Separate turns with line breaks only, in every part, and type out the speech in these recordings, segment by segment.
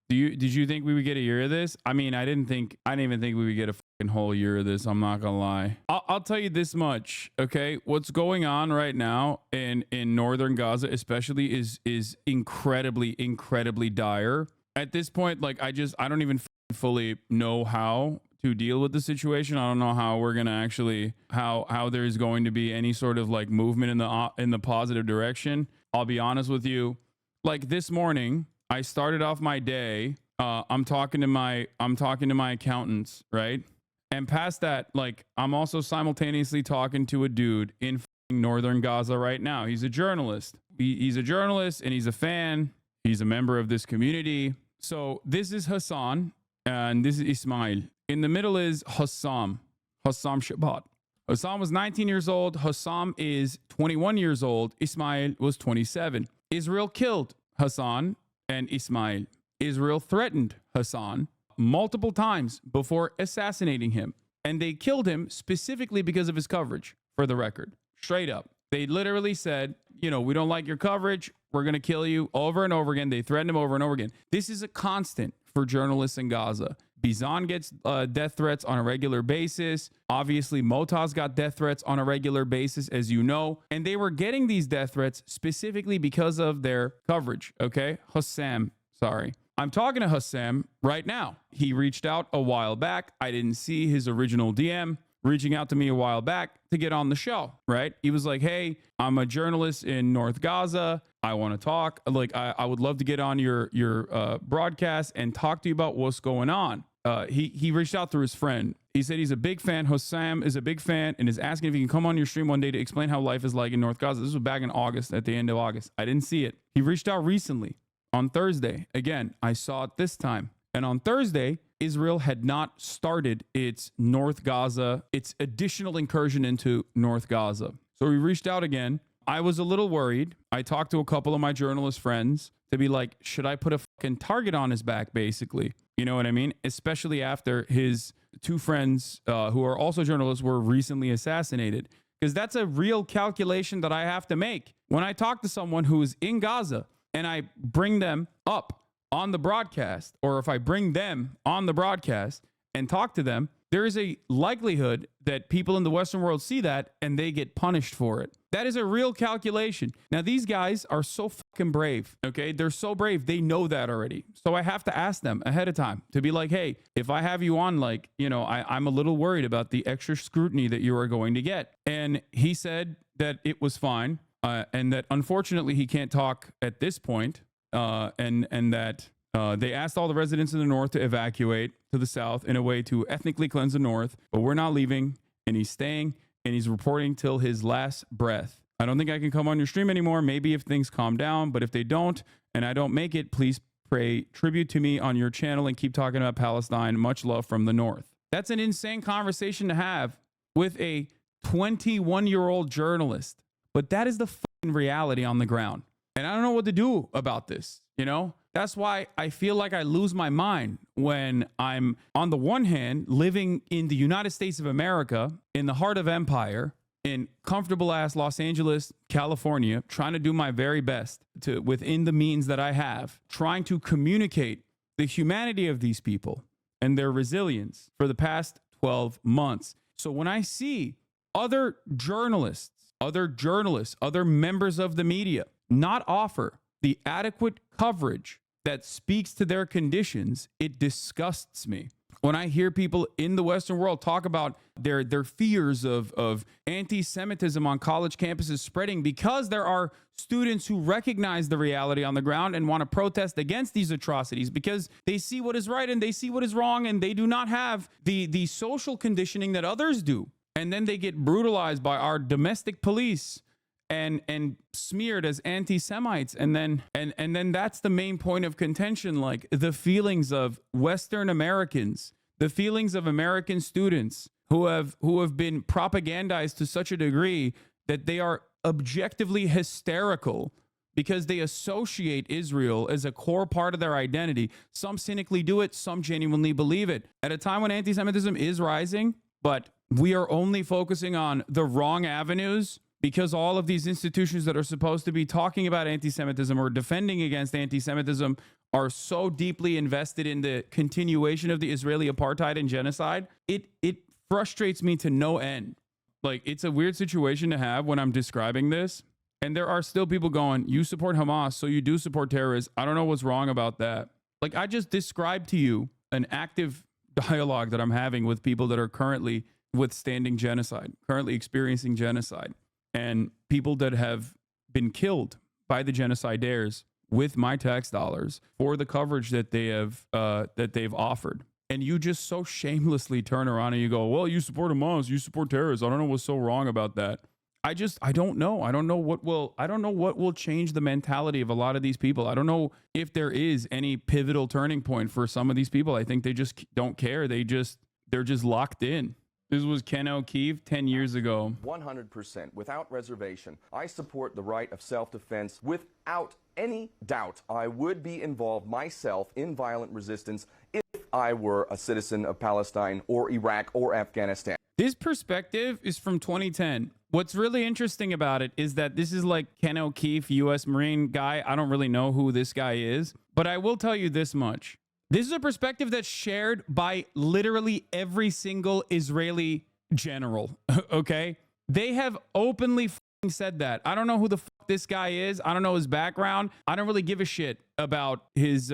Did you think we would get a year of this? I mean, I didn't even think we would get a fucking whole year of this. I'm not gonna lie. I'll tell you this much, okay? What's going on right now in northern Gaza, especially, is incredibly dire. At this point, like I don't even fully know how to deal with the situation. I don't know how we're gonna actually how there's going to be any sort of like movement in the positive direction. I'll be honest with you. Like this morning, I started off my day. I'm talking to my accountants, right? And past that, like I'm also simultaneously talking to a dude in northern Gaza right now. He's a journalist. He's a journalist and he's a fan. He's a member of this community. So this is Hassan and this is Ismail. In the middle is Hassam Shabbat. Hassam was 19 years old. Hassam is 21 years old. Ismail was 27. Israel killed Hassan and Ismail. Israel threatened Hassan multiple times before assassinating him. And they killed him specifically because of his coverage, for the record. Straight up. They literally said, you know, we don't like your coverage. We're going to kill you over and over again. They threatened him over and over again. This is a constant for journalists in Gaza. Bizan gets death threats on a regular basis. Obviously, Motaz got death threats on a regular basis, as you know. And they were getting these death threats specifically because of their coverage, okay? Hassam, sorry. I'm talking to Hassam right now. He reached out a while back. I didn't see his original DM reaching out to me a while back to get on the show, right? He was like, hey, I'm a journalist in North Gaza. I want to talk. Like, I would love to get on your broadcast and talk to you about what's going on. He reached out through his friend. He said he's a big fan. Hassam is a big fan and is asking if he can come on your stream one day to explain how life is like in North Gaza. This was back in August, at the end of August. I didn't see it. He reached out recently on Thursday. Again, I saw it this time. And on Thursday, Israel had not started its North Gaza, its additional incursion into North Gaza. So he reached out again. I was a little worried. I talked to a couple of my journalist friends to be like, should I put a fucking target on his back, basically? You know what I mean? Especially after his two friends who are also journalists were recently assassinated. Because that's a real calculation that I have to make. When I talk to someone who is in Gaza and I bring them up on the broadcast, or if I bring them on the broadcast and talk to them, there is a likelihood that people in the Western world see that and they get punished for it. That is a real calculation. Now, these guys are so fucking brave, okay? They're so brave. They know that already. So I have to ask them ahead of time to be like, hey, if I have you on, like, you know, I'm a little worried about the extra scrutiny that you are going to get. And he said that it was fine and that unfortunately he can't talk at this point. And that they asked all the residents in the north to evacuate to the south in a way to ethnically cleanse the north, but we're not leaving, and he's staying, and he's reporting till his last breath. I don't think I can come on your stream anymore, maybe if things calm down, but if they don't, and I don't make it, please pay tribute to me on your channel and keep talking about Palestine. Much love from the north. That's an insane conversation to have with a 21-year-old journalist, but that is the fucking reality on the ground. And I don't know what to do about this, you know? That's why I feel like I lose my mind when I'm, on the one hand, living in the United States of America, in the heart of empire, in comfortable ass Los Angeles, California, trying to do my very best to, within the means that I have, trying to communicate the humanity of these people and their resilience for the past 12 months. So when I see other journalists, other members of the media not offer the adequate coverage that speaks to their conditions, it disgusts me. When I hear people in the Western world talk about their fears of anti-Semitism on college campuses spreading because there are students who recognize the reality on the ground and want to protest against these atrocities because they see what is right and they see what is wrong and they do not have the social conditioning that others do. And then they get brutalized by our domestic police and smeared as anti-Semites. And then that's the main point of contention, like the feelings of Western Americans, the feelings of American students who have been propagandized to such a degree that they are objectively hysterical because they associate Israel as a core part of their identity. Some cynically do it, some genuinely believe it. At a time when anti-Semitism is rising, but we are only focusing on the wrong avenues because all of these institutions that are supposed to be talking about anti-Semitism or defending against anti-Semitism are so deeply invested in the continuation of the Israeli apartheid and genocide, it frustrates me to no end. Like, it's a weird situation to have when I'm describing this. And there are still people going, you support Hamas, so you do support terrorists. I don't know what's wrong about that. Like, I just described to you an active dialogue that I'm having with people that are currently withstanding genocide, currently experiencing genocide, and people that have been killed by the genocidaires with my tax dollars for the coverage that they've offered. And you just so shamelessly turn around and you go, well, you support Hamas, you support terrorists. I don't know what's so wrong about that. I don't know. I don't know what will change the mentality of a lot of these people. I don't know if there is any pivotal turning point for some of these people. I think they just don't care. They're just locked in. This was Ken O'Keefe 10 years ago.
100%, without reservation. I support the right of self-defense. Without any doubt, I would be involved myself in violent resistance if I were a citizen of Palestine or Iraq or Afghanistan.
This perspective is from 2010. What's really interesting about it is that this is like Ken O'Keefe, U.S. Marine guy. I don't really know who this guy is, but I will tell you this much. This is a perspective that's shared by literally every single Israeli general, okay? They have openly said that. I don't know who the fuck this guy is. I don't know his background. I don't really give a shit about his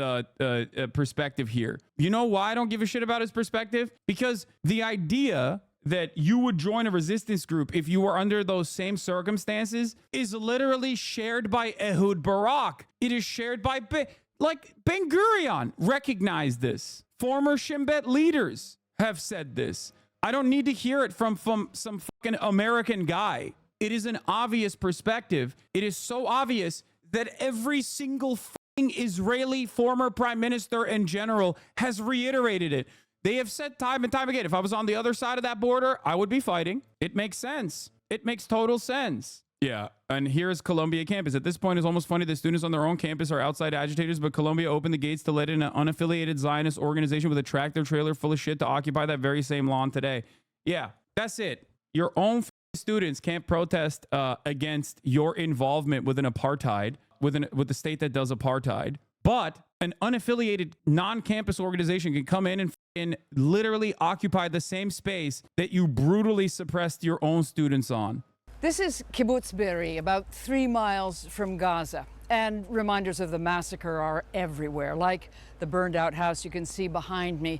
perspective here. You know why I don't give a shit about his perspective? Because the idea that you would join a resistance group if you were under those same circumstances is literally shared by Ehud Barak. It is shared by Ben Gurion recognized this. Former Shin Bet leaders have said this. I don't need to hear it from some fucking American guy. It is an obvious perspective. It is so obvious that every single fucking Israeli former prime minister and general has reiterated it. They have said time and time again, if I was on the other side of that border, I would be fighting. It makes sense. It makes total sense. Yeah, and here's Columbia campus. At this point, it's almost funny that students on their own campus are outside agitators, but Columbia opened the gates to let in an unaffiliated Zionist organization with a tractor trailer full of shit to occupy that very same lawn today. Yeah, that's it. Your own students can't protest against your involvement with an apartheid, with the state that does apartheid, but an unaffiliated non-campus organization can come in and literally occupy the same space that you brutally suppressed your own students on.
This is Kibbutz Be'eri, about 3 miles from Gaza, and reminders of the massacre are everywhere, like the burned out house you can see behind me.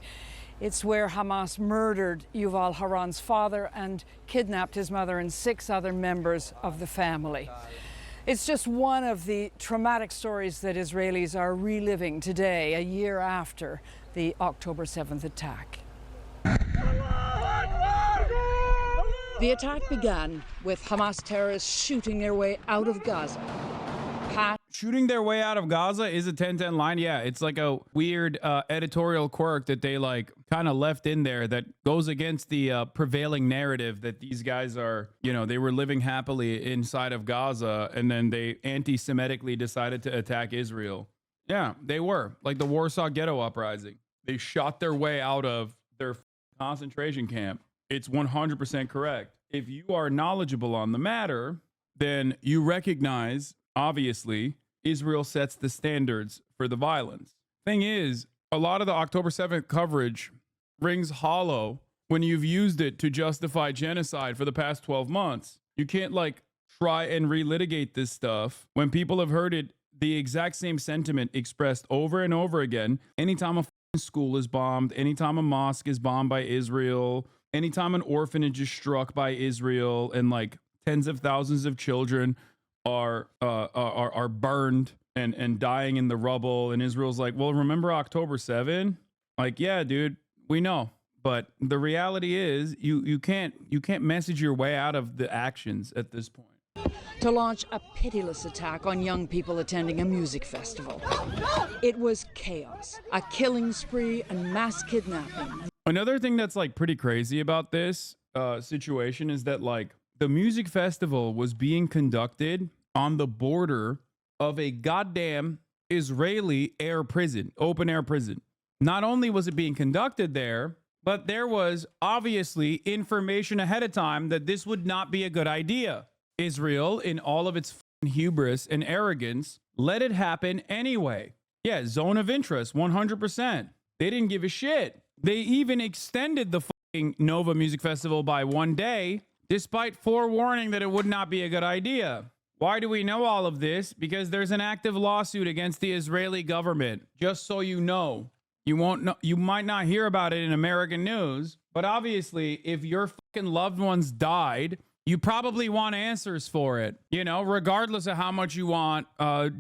It's where Hamas murdered Yuval Haran's father and kidnapped his mother and 6 other members of the family. It's just one of the traumatic stories that Israelis are reliving today, a year after the October 7th attack. The attack began with Hamas terrorists shooting their way out of Gaza.
Shooting their way out of Gaza is a 10-10 line. Yeah, it's like a weird editorial quirk that they like kind of left in there that goes against the prevailing narrative that these guys are, they were living happily inside of Gaza and then they anti-Semitically decided to attack Israel. Yeah, they were. Like the Warsaw Ghetto Uprising. They shot their way out of their concentration camp. It's 100% correct. If you are knowledgeable on the matter, then you recognize, obviously, Israel sets the standards for the violence. Thing is, a lot of the October 7th coverage rings hollow when you've used it to justify genocide for the past 12 months. You can't try and relitigate this stuff when people have heard it, the exact same sentiment expressed over and over again. Anytime a school is bombed, anytime a mosque is bombed by Israel, anytime an orphanage is struck by Israel and tens of thousands of children are burned and dying in the rubble, and Israel's like, well, remember October 7? Yeah, dude, we know. But the reality is you can't message your way out of the actions at this point.
To launch a pitiless attack on young people attending a music festival. It was chaos, a killing spree, and mass kidnapping.
Another thing that's pretty crazy about this situation is that the music festival was being conducted on the border of a goddamn Israeli open air prison. Not only was it being conducted there, but there was obviously information ahead of time that this would not be a good idea. Israel, in all of its hubris and arrogance, let it happen anyway. Yeah, zone of interest, 100%. They didn't give a shit. They even extended the fucking Nova Music Festival by 1 day, despite forewarning that it would not be a good idea. Why do we know all of this? Because there's an active lawsuit against the Israeli government. Just so you know. You won't know, you might not hear about it in American news, but obviously, if your fucking loved ones died, you probably want answers for it. You know, regardless of how much you want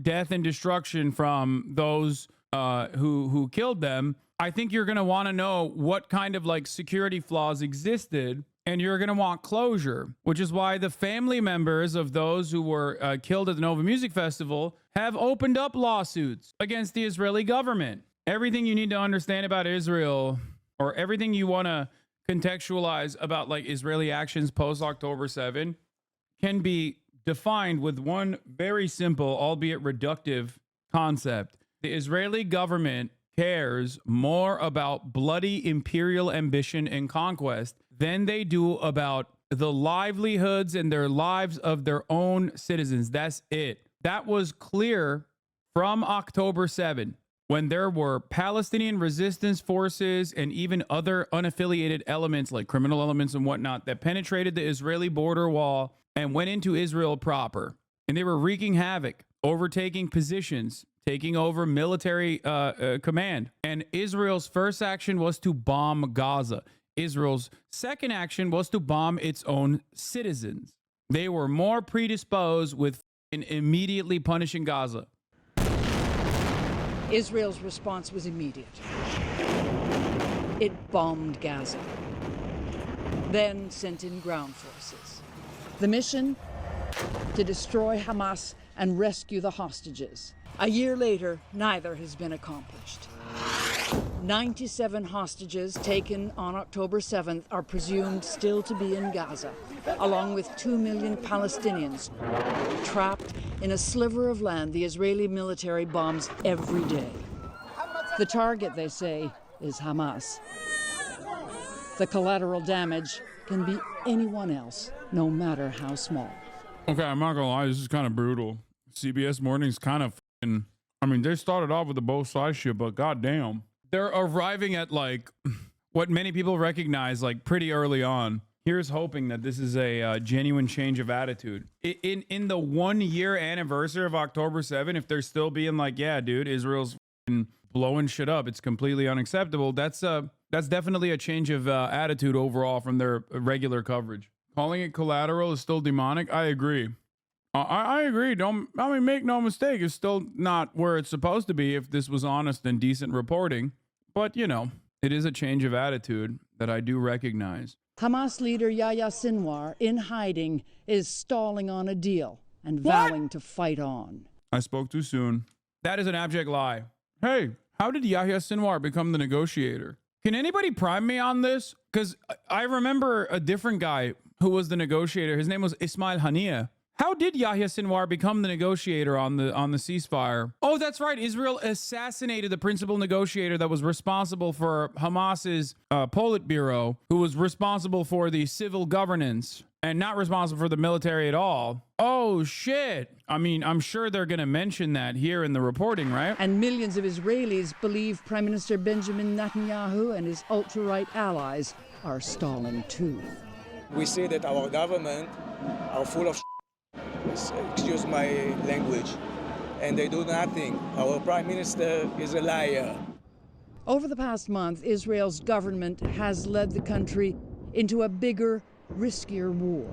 death and destruction from those who killed them. I think you're going to want to know what kind of like security flaws existed, and you're going to want closure, which is why the family members of those who were killed at the Nova Music Festival have opened up lawsuits against the Israeli government. Everything you need to understand about Israel, or everything you want to contextualize about like Israeli actions post October 7, can be defined with one very simple, albeit reductive concept. The Israeli government cares more about bloody imperial ambition and conquest than they do about the livelihoods and their lives of their own citizens. That's it. That was clear from October 7, when there were Palestinian resistance forces and even other unaffiliated elements like criminal elements and whatnot that penetrated the Israeli border wall and went into Israel proper. And they were wreaking havoc, overtaking positions, taking over military command. And Israel's first action was to bomb Gaza. Israel's second action was to bomb its own citizens. They were more predisposed with immediately punishing Gaza.
Israel's response was immediate. It bombed Gaza, then sent in ground forces. The mission? To destroy Hamas and rescue the hostages. A year later, neither has been accomplished. 97 hostages taken on October 7th are presumed still to be in Gaza, along with 2 million Palestinians trapped in a sliver of land the Israeli military bombs every day. The target, they say, is Hamas. The collateral damage can be anyone else, no matter how small.
Okay, I'm not gonna lie, this is kind of brutal. CBS Morning's kind of fucking, I mean, they started off with the both sides shit, but goddamn. They're arriving at like what many people recognize like pretty early on. Here's hoping that this is a genuine change of attitude. In the 1 year anniversary of October 7, if they're still being like, yeah, dude, Israel's blowing shit up, it's completely unacceptable. That's definitely a change of attitude overall from their regular coverage. Calling it collateral is still demonic. I agree. I agree. Make no mistake. It's still not where it's supposed to be if this was honest and decent reporting. But, you know, it is a change of attitude that I do recognize.
Hamas leader Yahya Sinwar, in hiding, is stalling on a deal and vowing to fight on.
I spoke too soon. That is an abject lie. Hey, how did Yahya Sinwar become the negotiator? Can anybody prime me on this? Because I remember a different guy who was the negotiator. His name was Ismail Haniyeh. How did Yahya Sinwar become the negotiator on the ceasefire? Oh, that's right. Israel assassinated the principal negotiator that was responsible for Hamas's Politburo, who was responsible for the civil governance and not responsible for the military at all. Oh, shit. I mean, I'm sure they're going to mention that here in the reporting, right?
And millions of Israelis believe Prime Minister Benjamin Netanyahu and his ultra-right allies are stalling too.
We see that our government are full of excuse my language, and they do nothing. Our prime minister is a liar.
Over the past month, Israel's government has led the country into a bigger, riskier war.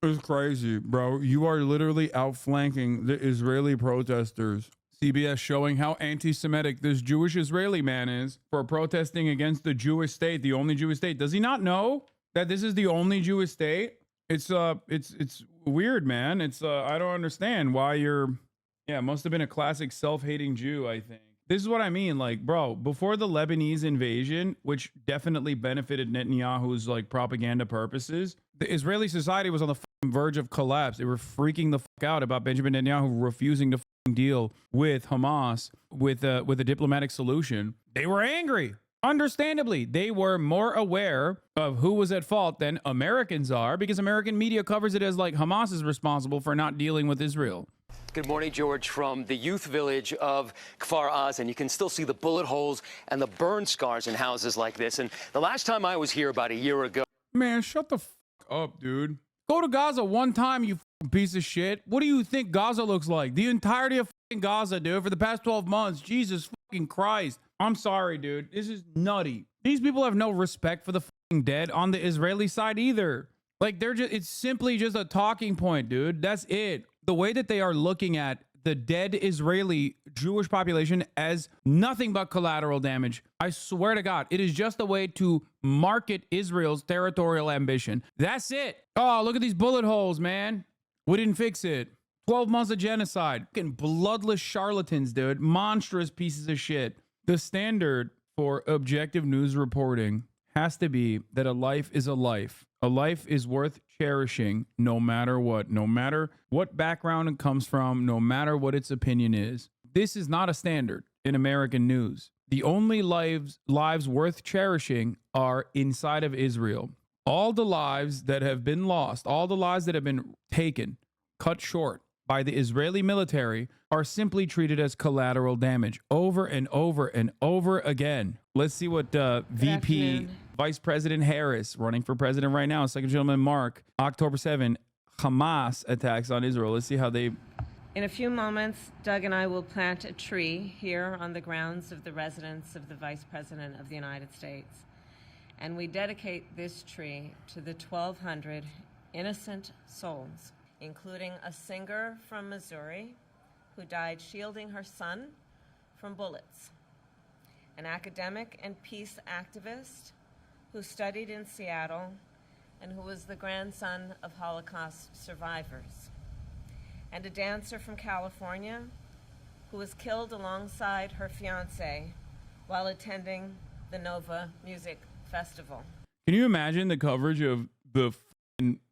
It's crazy, bro. You are literally outflanking the Israeli protesters. CBS showing how anti-Semitic this Jewish Israeli man is for protesting against the Jewish state, the only Jewish state. Does he not know that this is the only Jewish state? It's weird, man. I don't understand why it must have been a classic self-hating Jew, I think. This is what I mean. Like, bro, before the Lebanese invasion, which definitely benefited Netanyahu's like propaganda purposes, the Israeli society was on the verge of collapse. They were freaking the fuck out about Benjamin Netanyahu refusing to deal with Hamas with a diplomatic solution. They were angry. Understandably, they were more aware of who was at fault than Americans are, because American media covers it as like Hamas is responsible for not dealing with Israel.
Good morning, George, from the youth village of Kfar Aza. And you can still see the bullet holes and the burn scars in houses like this. And the last time I was here about a year ago.
Man, shut the up, dude. Go to Gaza one time, you piece of shit. What do you think Gaza looks like? The entirety of Gaza, dude, for the past 12 months. Jesus fucking Christ. I'm sorry, dude. This is nutty. These people have no respect for the dead on the Israeli side either. Like, it's simply just a talking point, dude. That's it. The way that they are looking at the dead Israeli Jewish population as nothing but collateral damage. I swear to God, it is just a way to market Israel's territorial ambition. That's it. Oh, look at these bullet holes, man. We didn't fix it. 12 months of genocide. Fucking bloodless charlatans, dude. Monstrous pieces of shit. The standard for objective news reporting has to be that a life is a life. A life is worth cherishing no matter what background it comes from, no matter what its opinion is. This is not a standard in American news. The only lives worth cherishing are inside of Israel. All the lives that have been lost, all the lives that have been taken, cut short by the Israeli military are simply treated as collateral damage over and over and over again. Let's see what VP Vice President Harris, running for president right now, Second Gentleman Mark, October 7, Hamas attacks on Israel. Let's see how they...
In a few moments, Doug and I will plant a tree here on the grounds of the residence of the Vice President of the United States. And we dedicate this tree to the 1,200 innocent souls, including a singer from Missouri who died shielding her son from bullets, an academic and peace activist who studied in Seattle and who was the grandson of Holocaust survivors, and a dancer from California who was killed alongside her fiancé while attending the Nova Music Festival.
Can you imagine the coverage of the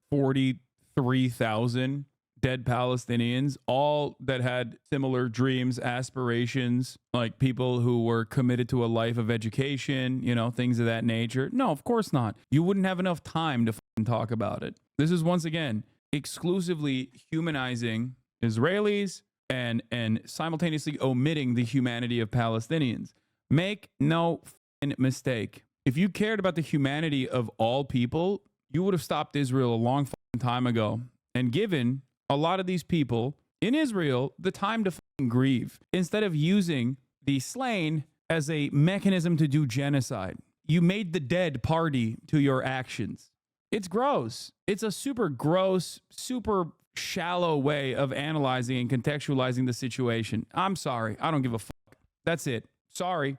43,000 dead Palestinians, all that had similar dreams, aspirations, like people who were committed to a life of education, you know, things of that nature? No, of course not. You wouldn't have enough time to talk about it. This is, once again, exclusively humanizing Israelis and simultaneously omitting the humanity of Palestinians. Make no mistake. If you cared about the humanity of all people, you would have stopped Israel a long time ago and given a lot of these people in Israel the time to grieve instead of using the slain as a mechanism to do genocide. You made the dead party to your actions. It's gross. It's a super gross, super shallow way of analyzing and contextualizing the situation. I'm sorry. I don't give a fuck. That's it. Sorry.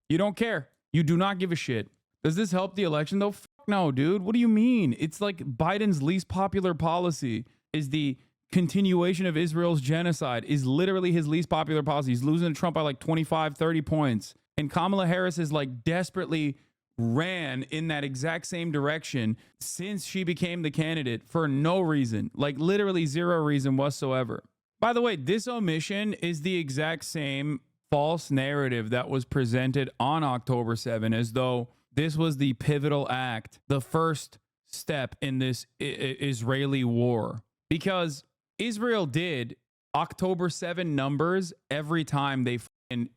You don't care. You do not give a shit. Does this help the election though? Fuck no, dude. What do you mean? It's like Biden's least popular policy is the continuation of Israel's genocide, is literally his least popular policy. He's losing to Trump by like 25, 30 points. And Kamala Harris is like desperately ran in that exact same direction since she became the candidate for no reason, like literally zero reason whatsoever. By the way, this omission is the exact same false narrative that was presented on October 7 as though this was the pivotal act, the first step in this Israeli war, because Israel did October 7 numbers every time they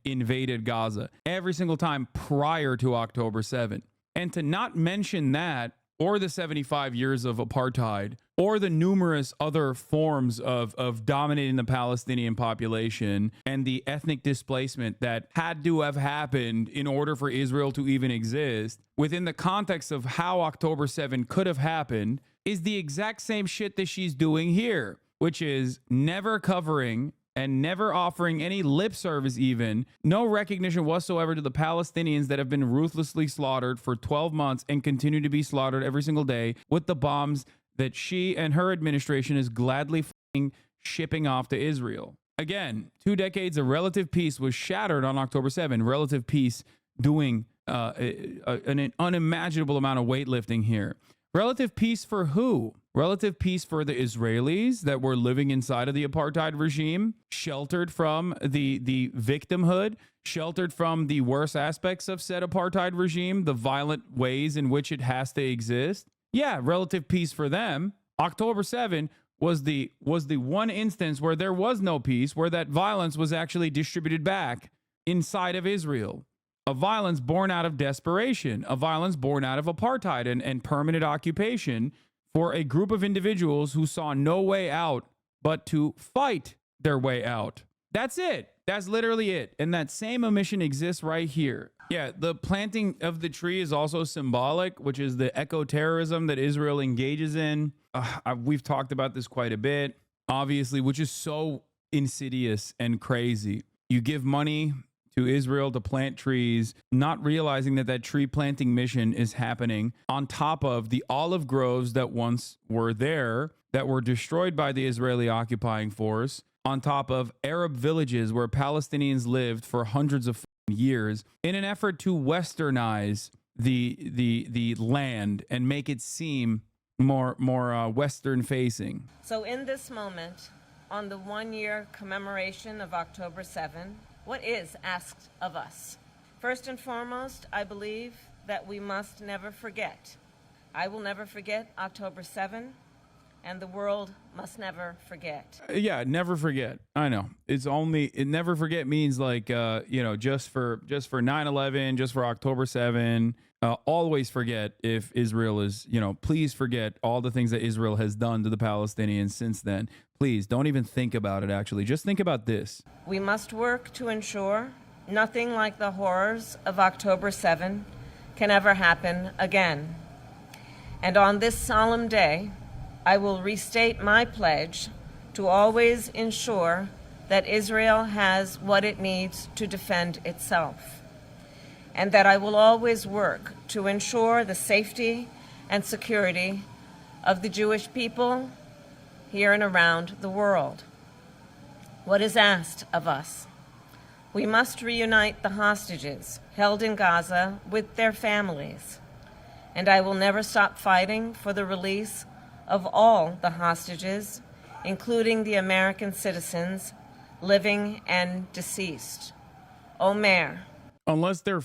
invaded Gaza, every single time prior to October 7. And to not mention that, or the 75 years of apartheid, or the numerous other forms of dominating the Palestinian population and the ethnic displacement that had to have happened in order for Israel to even exist, within the context of how October 7 could have happened, is the exact same shit that she's doing here, which is never covering and never offering any lip service, even no recognition whatsoever to the Palestinians that have been ruthlessly slaughtered for 12 months and continue to be slaughtered every single day with the bombs that she and her administration is gladly shipping off to Israel. Again, 2 decades of relative peace was shattered on October 7. Relative peace doing an unimaginable amount of weightlifting here. Relative peace for who? Relative peace for the Israelis that were living inside of the apartheid regime, sheltered from the victimhood, sheltered from the worst aspects of said apartheid regime, the violent ways in which it has to exist. Yeah, relative peace for them. October 7 was the one instance where there was no peace, where that violence was actually distributed back inside of Israel. A violence born out of desperation, a violence born out of apartheid and permanent occupation for a group of individuals who saw no way out but to fight their way out. That's it. That's literally it. And that same omission exists right here. Yeah, the planting of the tree is also symbolic, which is the eco-terrorism that Israel engages in. We've talked about this quite a bit, obviously, which is so insidious and crazy. You give money to Israel to plant trees, not realizing that that tree planting mission is happening on top of the olive groves that once were there, that were destroyed by the Israeli occupying force, on top of Arab villages where Palestinians lived for hundreds of years, in an effort to westernize the land and make it seem more Western facing.
So in this moment, on the 1-year commemoration of October 7, what is asked of us? First and foremost, I believe that we must never forget. I will never forget October 7, and the world must never forget.
Yeah, never forget. I know. Never forget means like, just for 9/11, just for October 7, always forget if Israel is, please forget all the things that Israel has done to the Palestinians since then. Please don't even think about it, actually. Just think about this.
We must work to ensure nothing like the horrors of October 7 can ever happen again. And on this solemn day, I will restate my pledge to always ensure that Israel has what it needs to defend itself, and that I will always work to ensure the safety and security of the Jewish people here and around the world. What is asked of us? We must reunite the hostages held in Gaza with their families, and I will never stop fighting for the release of all the hostages, including the American citizens, living and deceased. Omer.
Unless they're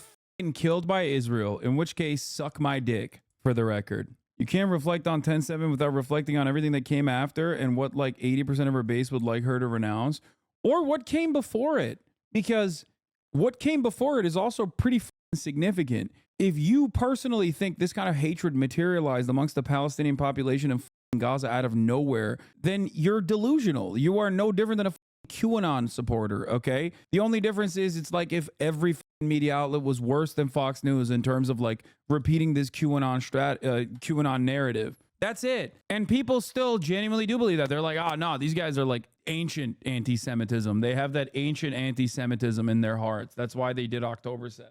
killed by Israel, in which case, suck my dick, for the record. You can't reflect on 10/7 without reflecting on everything that came after and what like 80% of her base would like her to renounce, or what came before it. Because what came before it is also pretty significant. If you personally think this kind of hatred materialized amongst the Palestinian population in Gaza out of nowhere, then you're delusional. You are no different than a QAnon supporter, okay? The only difference is it's like if every media outlet was worse than Fox News in terms of like repeating this QAnon narrative. That's it. And people still genuinely do believe that. They're like, oh, no, these guys are like ancient anti-Semitism. They have that ancient anti-Semitism in their hearts. That's why they did October 7.